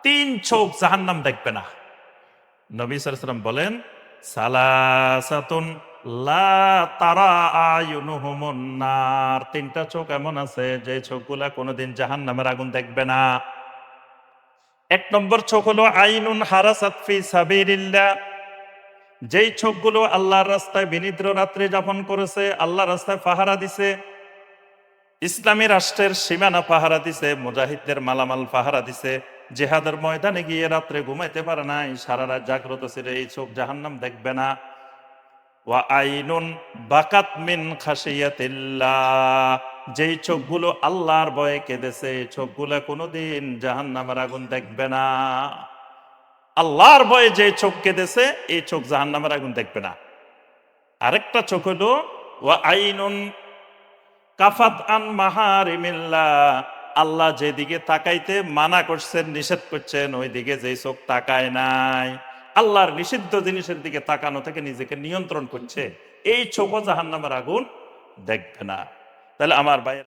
তিন চোখ জাহান্নাম দেখবে না। নবী সাল্লাল্লাহু আলাইহি ওয়াসাল্লাম বলেন, সালাসাতুন লা তারা আয়ুনুহুমুন নার। তিনটা চোখ এমন আছে যে চোখগুলা কোনোদিন জাহান্নামের আগুন দেখবে না। এক নম্বর চোখ হলো আইনুন হারাসাত ফি সাবিলিল্লাহ। যেই চোখগুলো আল্লাহর রাস্তায় বিনিদ্র রাত্রে যাপন করেছে, আল্লাহর রাস্তায় পাহারা দিছে, ইসলামী রাষ্ট্রের সীমানা পাহারা দিছে, মুজাহিদদের মালামাল পাহারা দিছে, জিহাদের ময়দানে গিয়ে রাত্রে ঘুমাইতে পারে নাই, সারা রাত জাগ্রত ছিল, এই চোখ জাহান্নাম দেখবে না। ওয়া আইনুন বাকাত মিন খাশিয়াতিল্লাহ। যেই চোখগুলো আল্লাহর ভয়ে কেঁদেছে, এই চোখগুলো কোনোদিন জাহান্নামের আগুন দেখবে না। আল্লাহর ভয়ে যে চোখ কেঁদেছে, এই চোখ জাহান্নামের আগুন দেখবে না। আরেকটা চোখ হলো ওয়া আইনুন কাফাত আন মাহারিমিল্লাহ। আল্লাহ যেদিকে তাকাইতে মানা করছেন, নিষেধ করছেন, ওই দিকে যেই চোখ তাকায় নাই, আল্লাহর নিষিদ্ধ জিনিসের দিকে তাকানো থেকে নিজেকে নিয়ন্ত্রণ করছে, এই চোখও জাহান্নামের আগুন দেখবে না। তাহলে আমার ভাই